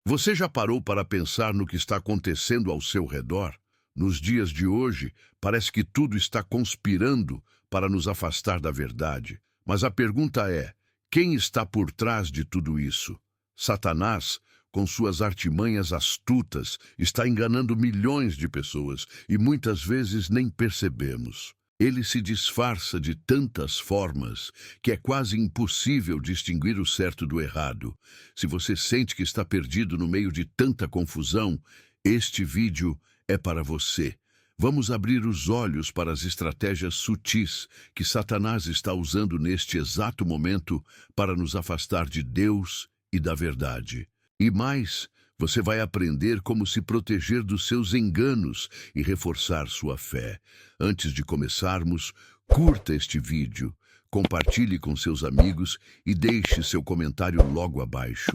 Você já parou para pensar no que está acontecendo ao seu redor? Nos dias de hoje, parece que tudo está conspirando para nos afastar da verdade. Mas a pergunta é: quem está por trás de tudo isso? Satanás, com suas artimanhas astutas, está enganando milhões de pessoas e muitas vezes nem percebemos. Ele se disfarça de tantas formas que é quase impossível distinguir o certo do errado. Se você sente que está perdido no meio de tanta confusão, este vídeo é para você. Vamos abrir os olhos para as estratégias sutis que Satanás está usando neste exato momento para nos afastar de Deus e da verdade. E mais, você vai aprender como se proteger dos seus enganos e reforçar sua fé. Antes de começarmos, curta este vídeo, compartilhe com seus amigos e deixe seu comentário logo abaixo,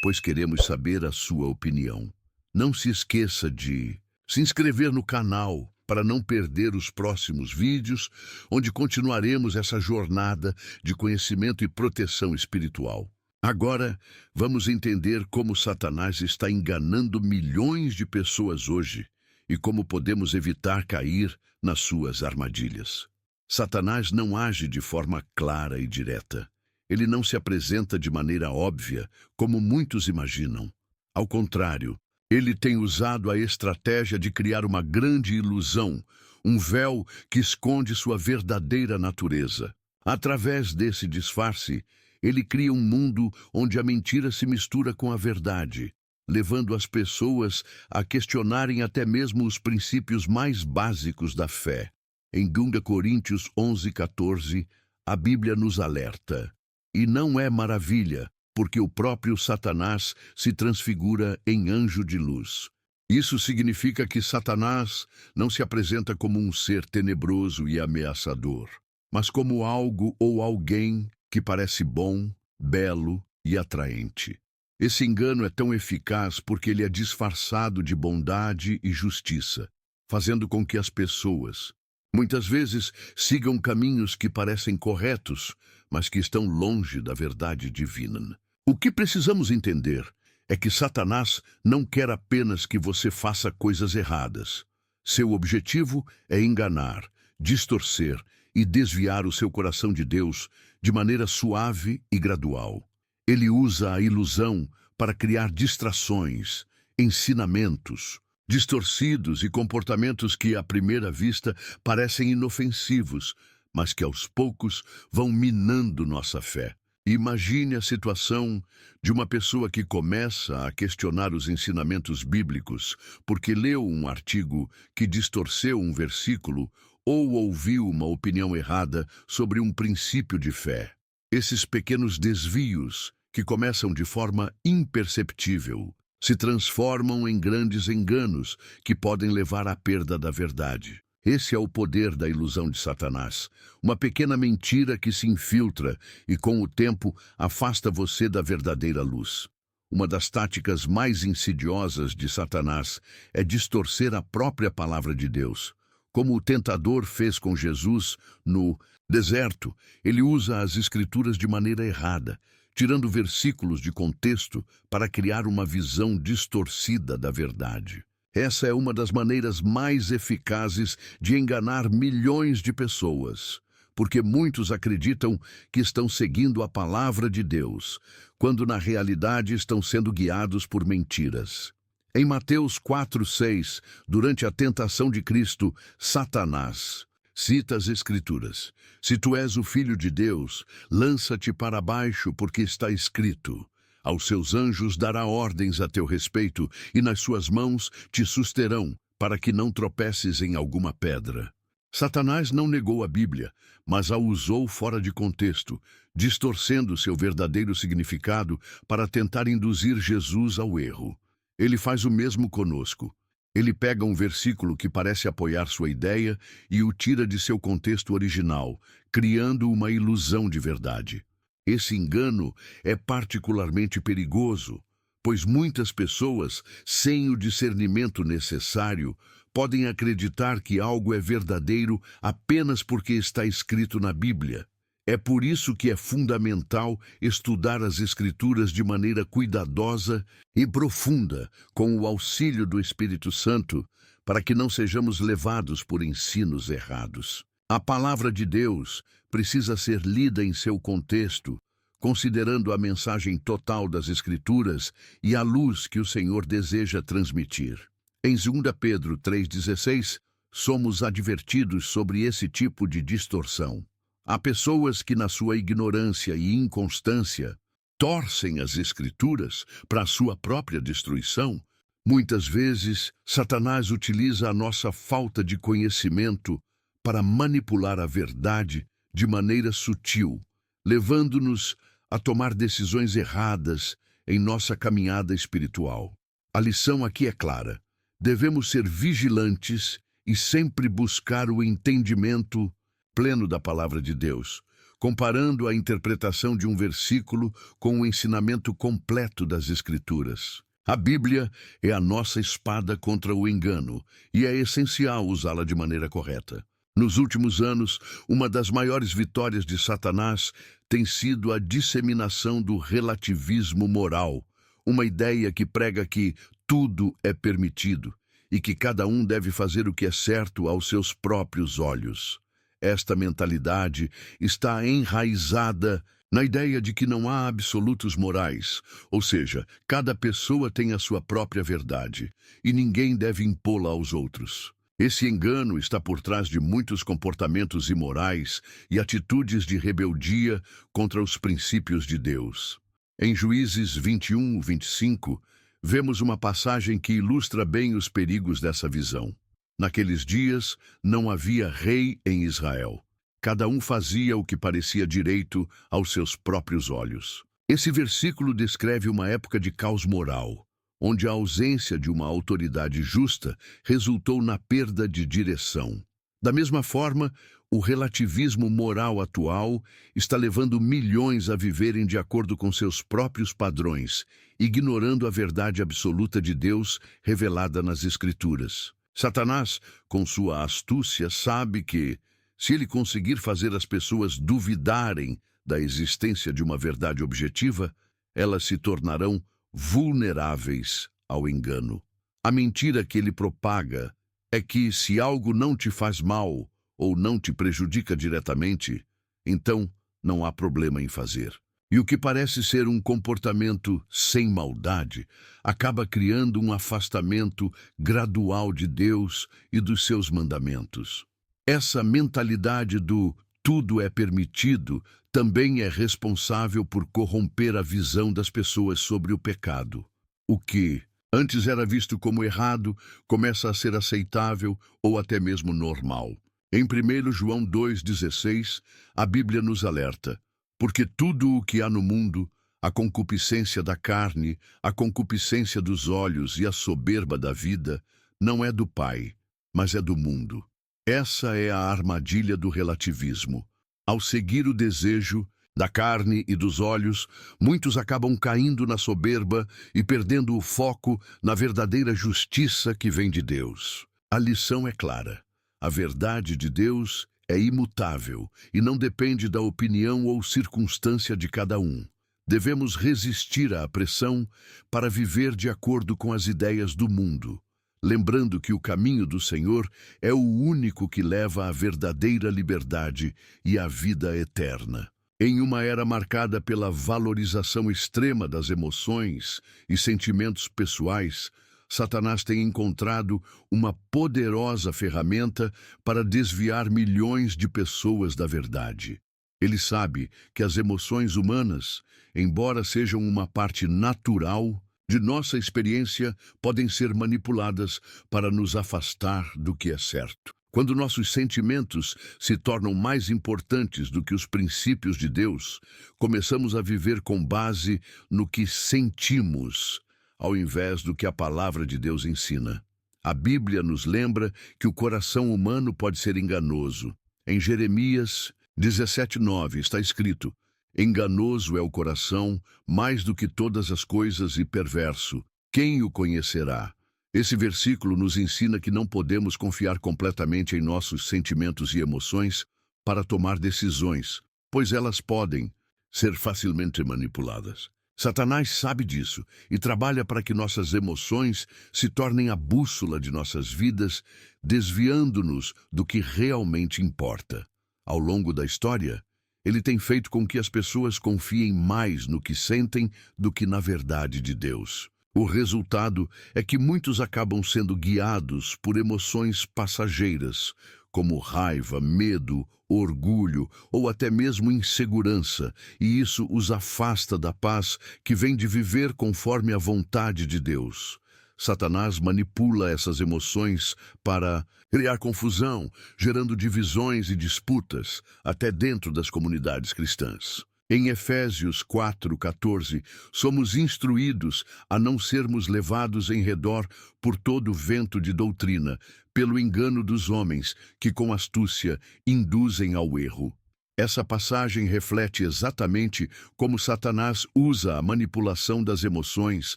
pois queremos saber a sua opinião. Não se esqueça de se inscrever no canal para não perder os próximos vídeos, onde continuaremos essa jornada de conhecimento e proteção espiritual. Agora, vamos entender como Satanás está enganando milhões de pessoas hoje e como podemos evitar cair nas suas armadilhas. Satanás não age de forma clara e direta. Ele não se apresenta de maneira óbvia, como muitos imaginam. Ao contrário, ele tem usado a estratégia de criar uma grande ilusão, um véu que esconde sua verdadeira natureza. Através desse disfarce, ele cria um mundo onde a mentira se mistura com a verdade, levando as pessoas a questionarem até mesmo os princípios mais básicos da fé. Em 2 Coríntios 11:14, a Bíblia nos alerta: "E não é maravilha, porque o próprio Satanás se transfigura em anjo de luz." Isso significa que Satanás não se apresenta como um ser tenebroso e ameaçador, mas como algo ou alguém que parece bom, belo e atraente. Esse engano é tão eficaz porque ele é disfarçado de bondade e justiça, fazendo com que as pessoas, muitas vezes, sigam caminhos que parecem corretos, mas que estão longe da verdade divina. O que precisamos entender é que Satanás não quer apenas que você faça coisas erradas. Seu objetivo é enganar, distorcer e desviar o seu coração de Deus de maneira suave e gradual. Ele usa a ilusão para criar distrações, ensinamentos distorcidos e comportamentos que, à primeira vista, parecem inofensivos, mas que aos poucos vão minando nossa fé. Imagine a situação de uma pessoa que começa a questionar os ensinamentos bíblicos porque leu um artigo que distorceu um versículo ou ouviu uma opinião errada sobre um princípio de fé. Esses pequenos desvios, que começam de forma imperceptível, se transformam em grandes enganos que podem levar à perda da verdade. Esse é o poder da ilusão de Satanás, uma pequena mentira que se infiltra e, com o tempo, afasta você da verdadeira luz. Uma das táticas mais insidiosas de Satanás é distorcer a própria palavra de Deus. Como o tentador fez com Jesus no deserto, ele usa as Escrituras de maneira errada, tirando versículos de contexto para criar uma visão distorcida da verdade. Essa é uma das maneiras mais eficazes de enganar milhões de pessoas, porque muitos acreditam que estão seguindo a palavra de Deus, quando na realidade estão sendo guiados por mentiras. Em Mateus 4:6, durante a tentação de Cristo, Satanás cita as Escrituras: "Se tu és o Filho de Deus, lança-te para baixo, porque está escrito: aos seus anjos dará ordens a teu respeito, e nas suas mãos te susterão, para que não tropeces em alguma pedra." Satanás não negou a Bíblia, mas a usou fora de contexto, distorcendo seu verdadeiro significado para tentar induzir Jesus ao erro. Ele faz o mesmo conosco. Ele pega um versículo que parece apoiar sua ideia e o tira de seu contexto original, criando uma ilusão de verdade. Esse engano é particularmente perigoso, pois muitas pessoas, sem o discernimento necessário, podem acreditar que algo é verdadeiro apenas porque está escrito na Bíblia. É por isso que é fundamental estudar as Escrituras de maneira cuidadosa e profunda, com o auxílio do Espírito Santo, para que não sejamos levados por ensinos errados. A palavra de Deus precisa ser lida em seu contexto, considerando a mensagem total das Escrituras e a luz que o Senhor deseja transmitir. Em 2 Pedro 3,16, somos advertidos sobre esse tipo de distorção. Há pessoas que, na sua ignorância e inconstância, torcem as Escrituras para a sua própria destruição. Muitas vezes, Satanás utiliza a nossa falta de conhecimento para manipular a verdade de maneira sutil, levando-nos a tomar decisões erradas em nossa caminhada espiritual. A lição aqui é clara. Devemos ser vigilantes e sempre buscar o entendimento pleno da palavra de Deus, comparando a interpretação de um versículo com o ensinamento completo das Escrituras. A Bíblia é a nossa espada contra o engano e é essencial usá-la de maneira correta. Nos últimos anos, uma das maiores vitórias de Satanás tem sido a disseminação do relativismo moral, uma ideia que prega que tudo é permitido e que cada um deve fazer o que é certo aos seus próprios olhos. Esta mentalidade está enraizada na ideia de que não há absolutos morais, ou seja, cada pessoa tem a sua própria verdade e ninguém deve impô-la aos outros. Esse engano está por trás de muitos comportamentos imorais e atitudes de rebeldia contra os princípios de Deus. Em Juízes 21:25, vemos uma passagem que ilustra bem os perigos dessa visão. Naqueles dias, não havia rei em Israel. Cada um fazia o que parecia direito aos seus próprios olhos. Esse versículo descreve uma época de caos moral, onde a ausência de uma autoridade justa resultou na perda de direção. Da mesma forma, o relativismo moral atual está levando milhões a viverem de acordo com seus próprios padrões, ignorando a verdade absoluta de Deus revelada nas Escrituras. Satanás, com sua astúcia, sabe que, se ele conseguir fazer as pessoas duvidarem da existência de uma verdade objetiva, elas se tornarão vulneráveis ao engano. A mentira que ele propaga é que, se algo não te faz mal ou não te prejudica diretamente, então não há problema em fazer. E o que parece ser um comportamento sem maldade acaba criando um afastamento gradual de Deus e dos seus mandamentos. Essa mentalidade do tudo é permitido também é responsável por corromper a visão das pessoas sobre o pecado. O que antes era visto como errado começa a ser aceitável ou até mesmo normal. Em 1 João 2,16, a Bíblia nos alerta: porque tudo o que há no mundo, a concupiscência da carne, a concupiscência dos olhos e a soberba da vida, não é do Pai, mas é do mundo. Essa é a armadilha do relativismo. Ao seguir o desejo da carne e dos olhos, muitos acabam caindo na soberba e perdendo o foco na verdadeira justiça que vem de Deus. A lição é clara. A verdade de Deus é imutável e não depende da opinião ou circunstância de cada um. Devemos resistir à pressão para viver de acordo com as ideias do mundo, lembrando que o caminho do Senhor é o único que leva à verdadeira liberdade e à vida eterna. Em uma era marcada pela valorização extrema das emoções e sentimentos pessoais, Satanás tem encontrado uma poderosa ferramenta para desviar milhões de pessoas da verdade. Ele sabe que as emoções humanas, embora sejam uma parte natural de nossa experiência, podem ser manipuladas para nos afastar do que é certo. Quando nossos sentimentos se tornam mais importantes do que os princípios de Deus, começamos a viver com base no que sentimos, ao invés do que a palavra de Deus ensina. A Bíblia nos lembra que o coração humano pode ser enganoso. Em Jeremias 17:9 está escrito: enganoso é o coração mais do que todas as coisas e perverso. Quem o conhecerá? Esse versículo nos ensina que não podemos confiar completamente em nossos sentimentos e emoções para tomar decisões, pois elas podem ser facilmente manipuladas. Satanás sabe disso e trabalha para que nossas emoções se tornem a bússola de nossas vidas, desviando-nos do que realmente importa. Ao longo da história, ele tem feito com que as pessoas confiem mais no que sentem do que na verdade de Deus. O resultado é que muitos acabam sendo guiados por emoções passageiras, como raiva, medo, orgulho ou até mesmo insegurança, e isso os afasta da paz que vem de viver conforme a vontade de Deus. Satanás manipula essas emoções para criar confusão, gerando divisões e disputas, até dentro das comunidades cristãs. Em Efésios 4:14, somos instruídos a não sermos levados em redor por todo vento de doutrina, pelo engano dos homens, que com astúcia induzem ao erro. Essa passagem reflete exatamente como Satanás usa a manipulação das emoções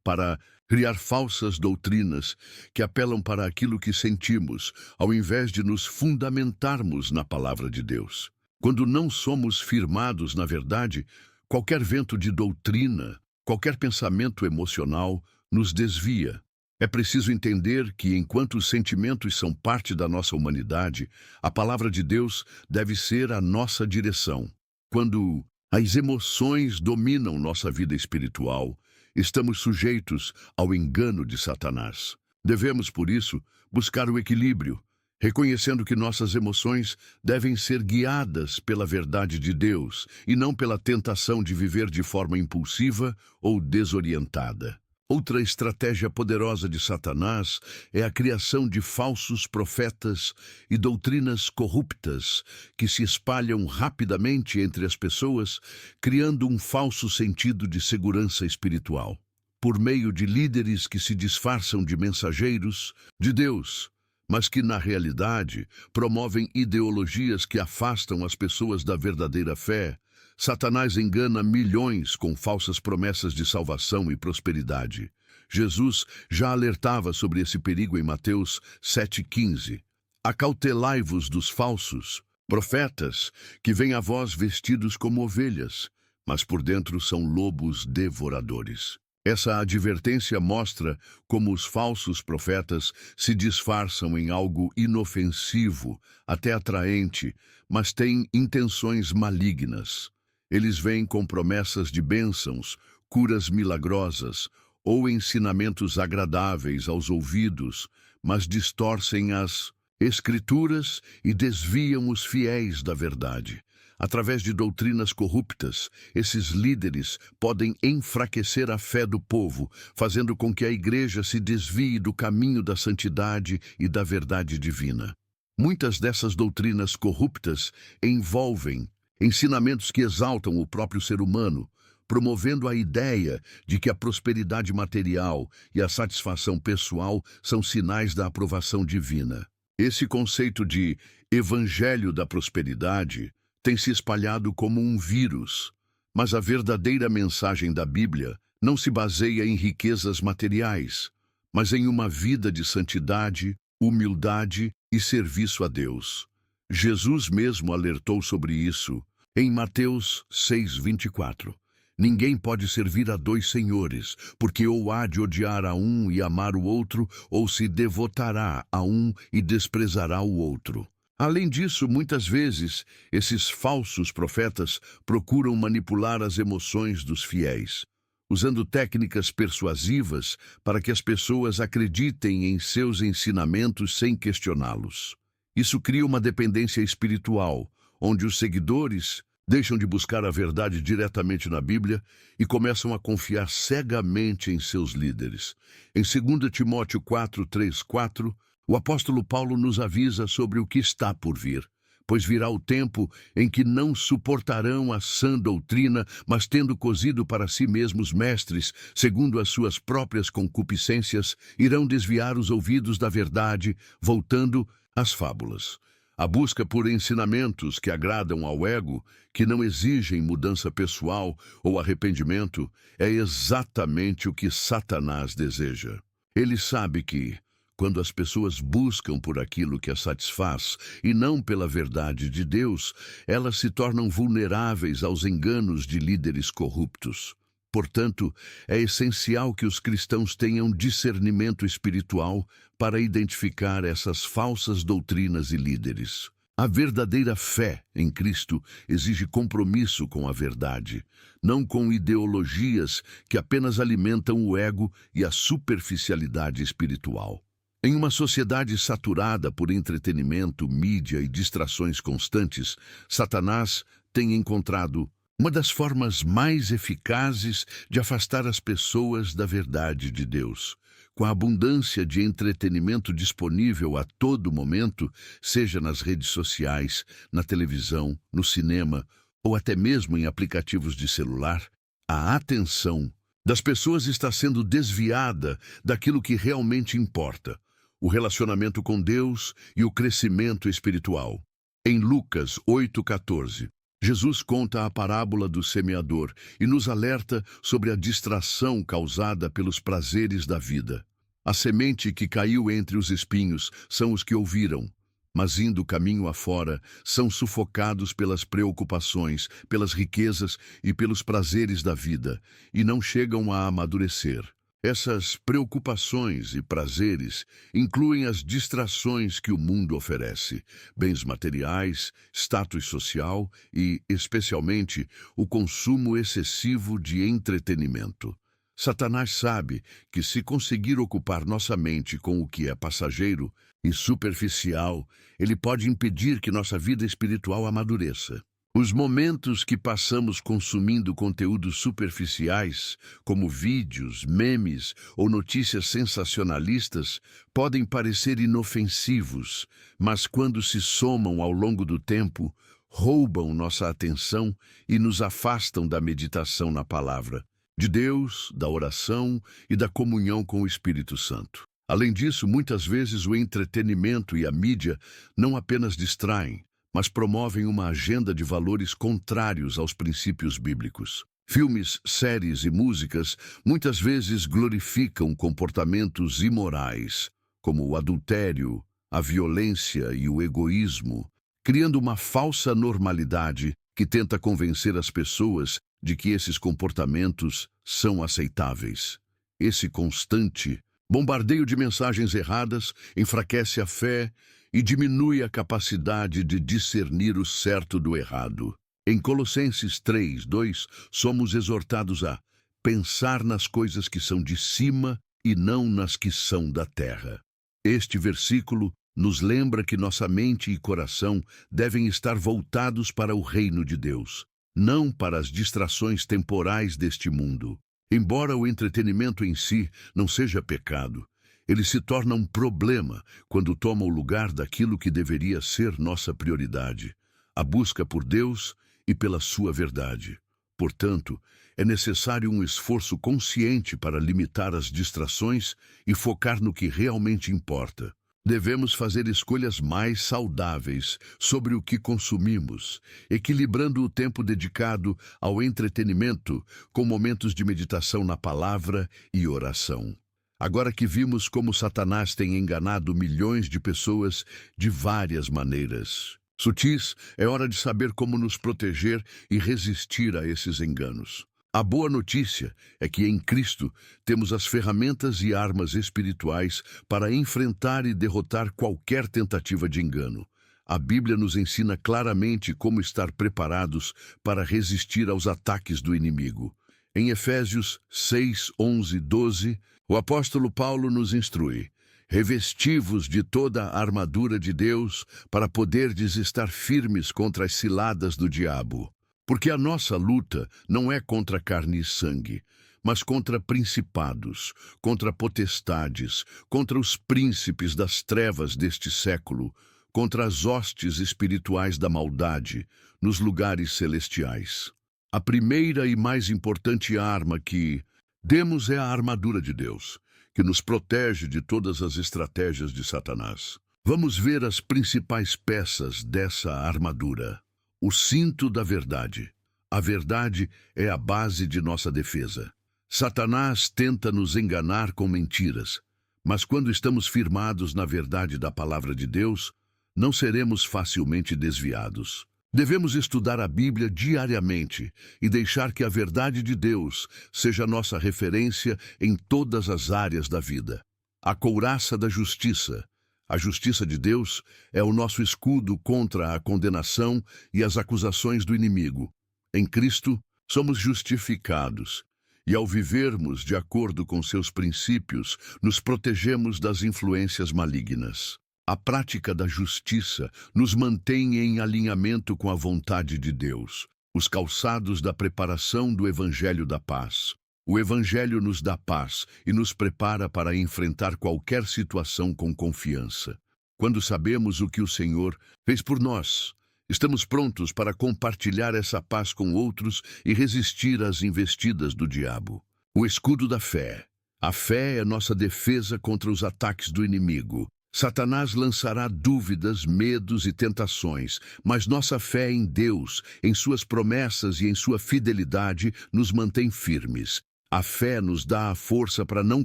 para criar falsas doutrinas que apelam para aquilo que sentimos, ao invés de nos fundamentarmos na palavra de Deus. Quando não somos firmados na verdade, qualquer vento de doutrina, qualquer pensamento emocional nos desvia. É preciso entender que, enquanto os sentimentos são parte da nossa humanidade, a palavra de Deus deve ser a nossa direção. Quando as emoções dominam nossa vida espiritual, estamos sujeitos ao engano de Satanás. Devemos, por isso, buscar o equilíbrio, reconhecendo que nossas emoções devem ser guiadas pela verdade de Deus e não pela tentação de viver de forma impulsiva ou desorientada. Outra estratégia poderosa de Satanás é a criação de falsos profetas e doutrinas corruptas que se espalham rapidamente entre as pessoas, criando um falso sentido de segurança espiritual. Por meio de líderes que se disfarçam de mensageiros de Deus, mas que, na realidade, promovem ideologias que afastam as pessoas da verdadeira fé, Satanás engana milhões com falsas promessas de salvação e prosperidade. Jesus já alertava sobre esse perigo em Mateus 7,15. Acautelai-vos dos falsos profetas, que vêm a vós vestidos como ovelhas, mas por dentro são lobos devoradores. Essa advertência mostra como os falsos profetas se disfarçam em algo inofensivo, até atraente, mas têm intenções malignas. Eles vêm com promessas de bênçãos, curas milagrosas ou ensinamentos agradáveis aos ouvidos, mas distorcem as Escrituras e desviam os fiéis da verdade. Através de doutrinas corruptas, esses líderes podem enfraquecer a fé do povo, fazendo com que a igreja se desvie do caminho da santidade e da verdade divina. Muitas dessas doutrinas corruptas envolvem ensinamentos que exaltam o próprio ser humano, promovendo a ideia de que a prosperidade material e a satisfação pessoal são sinais da aprovação divina. Esse conceito de evangelho da prosperidade tem se espalhado como um vírus, mas a verdadeira mensagem da Bíblia não se baseia em riquezas materiais, mas em uma vida de santidade, humildade e serviço a Deus. Jesus mesmo alertou sobre isso em Mateus 6:24. Ninguém pode servir a dois senhores, porque ou há de odiar a um e amar o outro, ou se devotará a um e desprezará o outro. Além disso, muitas vezes, esses falsos profetas procuram manipular as emoções dos fiéis, usando técnicas persuasivas para que as pessoas acreditem em seus ensinamentos sem questioná-los. Isso cria uma dependência espiritual, onde os seguidores deixam de buscar a verdade diretamente na Bíblia e começam a confiar cegamente em seus líderes. Em 2 Timóteo 4:3-4, o apóstolo Paulo nos avisa sobre o que está por vir, pois virá o tempo em que não suportarão a sã doutrina, mas tendo cozido para si mesmos mestres, segundo as suas próprias concupiscências, irão desviar os ouvidos da verdade, voltando às fábulas. A busca por ensinamentos que agradam ao ego, que não exigem mudança pessoal ou arrependimento, é exatamente o que Satanás deseja. Ele sabe que, Quando as pessoas buscam por aquilo que as satisfaz e não pela verdade de Deus, elas se tornam vulneráveis aos enganos de líderes corruptos. Portanto, é essencial que os cristãos tenham discernimento espiritual para identificar essas falsas doutrinas e líderes. A verdadeira fé em Cristo exige compromisso com a verdade, não com ideologias que apenas alimentam o ego e a superficialidade espiritual. Em uma sociedade saturada por entretenimento, mídia e distrações constantes, Satanás tem encontrado uma das formas mais eficazes de afastar as pessoas da verdade de Deus. Com a abundância de entretenimento disponível a todo momento, seja nas redes sociais, na televisão, no cinema ou até mesmo em aplicativos de celular, a atenção das pessoas está sendo desviada daquilo que realmente importa: o relacionamento com Deus e o crescimento espiritual. Em Lucas 8,14, Jesus conta a parábola do semeador e nos alerta sobre a distração causada pelos prazeres da vida. A semente que caiu entre os espinhos são os que ouviram, mas indo caminho afora, são sufocados pelas preocupações, pelas riquezas e pelos prazeres da vida, e não chegam a amadurecer. Essas preocupações e prazeres incluem as distrações que o mundo oferece, bens materiais, status social e, especialmente, o consumo excessivo de entretenimento. Satanás sabe que, se conseguir ocupar nossa mente com o que é passageiro e superficial, ele pode impedir que nossa vida espiritual amadureça. Os momentos que passamos consumindo conteúdos superficiais, como vídeos, memes ou notícias sensacionalistas, podem parecer inofensivos, mas quando se somam ao longo do tempo, roubam nossa atenção e nos afastam da meditação na palavra de Deus, da oração e da comunhão com o Espírito Santo. Além disso, muitas vezes o entretenimento e a mídia não apenas distraem, mas promovem uma agenda de valores contrários aos princípios bíblicos. Filmes, séries e músicas muitas vezes glorificam comportamentos imorais, como o adultério, a violência e o egoísmo, criando uma falsa normalidade que tenta convencer as pessoas de que esses comportamentos são aceitáveis. Esse constante bombardeio de mensagens erradas enfraquece a fé e diminui a capacidade de discernir o certo do errado. Em Colossenses 3:2, somos exortados a pensar nas coisas que são de cima e não nas que são da terra. Este versículo nos lembra que nossa mente e coração devem estar voltados para o reino de Deus, não para as distrações temporais deste mundo. Embora o entretenimento em si não seja pecado, ele se torna um problema quando toma o lugar daquilo que deveria ser nossa prioridade: a busca por Deus e pela sua verdade. Portanto, é necessário um esforço consciente para limitar as distrações e focar no que realmente importa. Devemos fazer escolhas mais saudáveis sobre o que consumimos, equilibrando o tempo dedicado ao entretenimento com momentos de meditação na palavra e oração. Agora que vimos como Satanás tem enganado milhões de pessoas de várias maneiras sutis, é hora de saber como nos proteger e resistir a esses enganos. A boa notícia é que em Cristo temos as ferramentas e armas espirituais para enfrentar e derrotar qualquer tentativa de engano. A Bíblia nos ensina claramente como estar preparados para resistir aos ataques do inimigo. Em Efésios 6, 11 e 12, o apóstolo Paulo nos instrui: revesti-vos de toda a armadura de Deus para poderdes estar firmes contra as ciladas do diabo. Porque a nossa luta não é contra carne e sangue, mas contra principados, contra potestades, contra os príncipes das trevas deste século, contra as hostes espirituais da maldade nos lugares celestiais. A primeira e mais importante arma que demos é a armadura de Deus, que nos protege de todas as estratégias de Satanás. Vamos ver as principais peças dessa armadura. O cinto da verdade. A verdade é a base de nossa defesa. Satanás tenta nos enganar com mentiras, Mas quando estamos firmados na verdade da palavra de Deus, não seremos facilmente desviados. Devemos estudar a Bíblia diariamente e deixar que a verdade de Deus seja nossa referência em todas as áreas da vida. A couraça da justiça. A justiça de Deus é o nosso escudo contra a condenação e as acusações do inimigo. Em Cristo, somos justificados, e ao vivermos de acordo com seus princípios, nos protegemos das influências malignas. A prática da justiça nos mantém em alinhamento com a vontade de Deus, os calçados da preparação do Evangelho da Paz. O Evangelho nos dá paz e nos prepara para enfrentar qualquer situação com confiança. Quando sabemos o que o Senhor fez por nós, estamos prontos para compartilhar essa paz com outros e resistir às investidas do diabo. O escudo da fé. A fé é nossa defesa contra os ataques do inimigo. Satanás lançará dúvidas, medos e tentações, mas nossa fé em Deus, em suas promessas e em sua fidelidade nos mantém firmes. A fé nos dá a força para não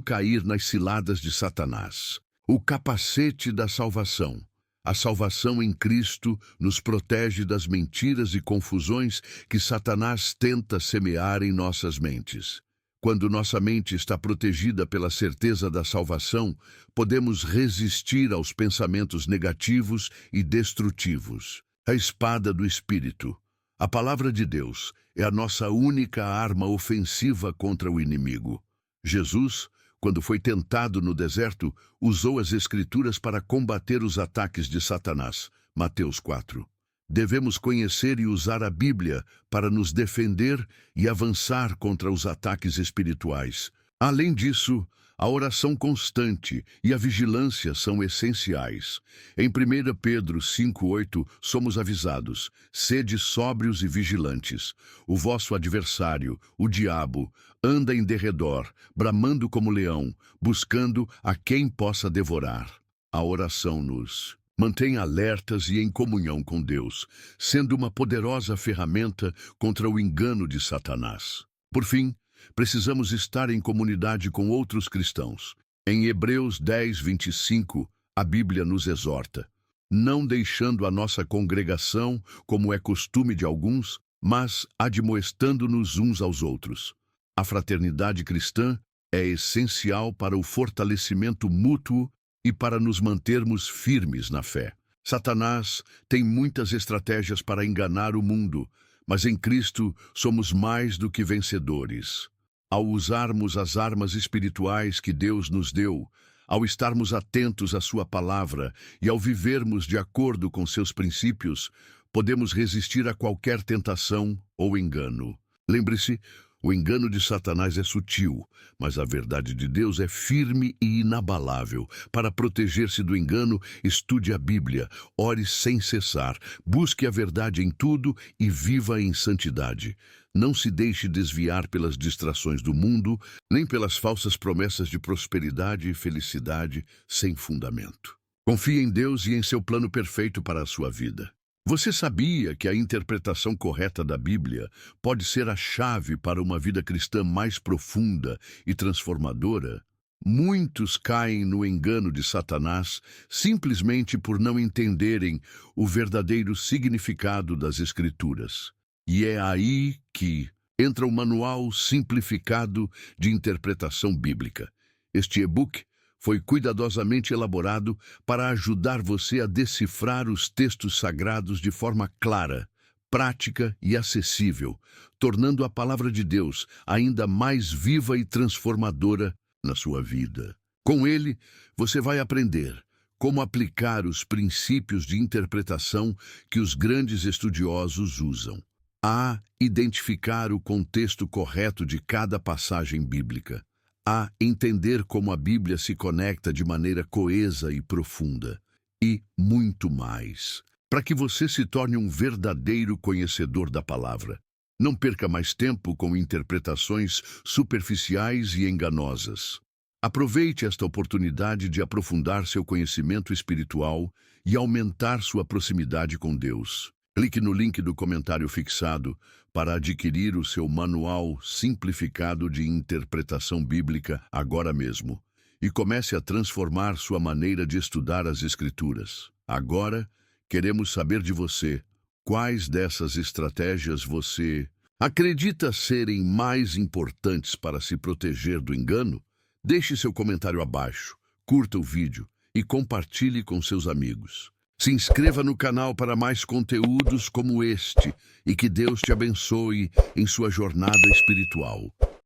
cair nas ciladas de Satanás. O capacete da salvação. A salvação em Cristo nos protege das mentiras e confusões que Satanás tenta semear em nossas mentes. Quando nossa mente está protegida pela certeza da salvação, podemos resistir aos pensamentos negativos e destrutivos. A espada do Espírito. A palavra de Deus é a nossa única arma ofensiva contra o inimigo. Jesus, quando foi tentado no deserto, usou as Escrituras para combater os ataques de Satanás. Mateus 4. Devemos conhecer e usar a Bíblia para nos defender e avançar contra os ataques espirituais. Além disso, a oração constante e a vigilância são essenciais. Em 1 Pedro 5,8, somos avisados: sede sóbrios e vigilantes. O vosso adversário, o diabo, anda em derredor, bramando como leão, buscando a quem possa devorar. A oração nos mantém alertas e em comunhão com Deus, sendo uma poderosa ferramenta contra o engano de Satanás. Por fim, precisamos estar em comunidade com outros cristãos. Em Hebreus 10:25, a Bíblia nos exorta: não deixando a nossa congregação, como é costume de alguns, mas admoestando-nos uns aos outros. A fraternidade cristã é essencial para o fortalecimento mútuo e para nos mantermos firmes na fé. Satanás tem muitas estratégias para enganar o mundo, mas em Cristo somos mais do que vencedores. Ao usarmos as armas espirituais que Deus nos deu, ao estarmos atentos à sua palavra e ao vivermos de acordo com seus princípios, podemos resistir a qualquer tentação ou engano. Lembre-se, o engano de Satanás é sutil, mas a verdade de Deus é firme e inabalável. Para proteger-se do engano, estude a Bíblia, ore sem cessar, busque a verdade em tudo e viva em santidade. Não se deixe desviar pelas distrações do mundo, nem pelas falsas promessas de prosperidade e felicidade sem fundamento. Confie em Deus e em seu plano perfeito para a sua vida. Você sabia que a interpretação correta da Bíblia pode ser a chave para uma vida cristã mais profunda e transformadora? Muitos caem no engano de Satanás simplesmente por não entenderem o verdadeiro significado das Escrituras. E é aí que entra o Manual Simplificado de Interpretação Bíblica. Este e-book foi cuidadosamente elaborado para ajudar você a decifrar os textos sagrados de forma clara, prática e acessível, tornando a palavra de Deus ainda mais viva e transformadora na sua vida. Com ele, você vai aprender como aplicar os princípios de interpretação que os grandes estudiosos usam, a identificar o contexto correto de cada passagem bíblica, a entender como a Bíblia se conecta de maneira coesa e profunda, e muito mais, para que você se torne um verdadeiro conhecedor da palavra. Não perca mais tempo com interpretações superficiais e enganosas. Aproveite esta oportunidade de aprofundar seu conhecimento espiritual e aumentar sua proximidade com Deus. Clique no link do comentário fixado para adquirir o seu Manual Simplificado de Interpretação Bíblica agora mesmo. e comece a transformar sua maneira de estudar as Escrituras. Agora, queremos saber de você. Quais dessas estratégias você acredita serem mais importantes para se proteger do engano? Deixe seu comentário abaixo, curta o vídeo e compartilhe com seus amigos. Se inscreva no canal para mais conteúdos como este e que Deus te abençoe em sua jornada espiritual.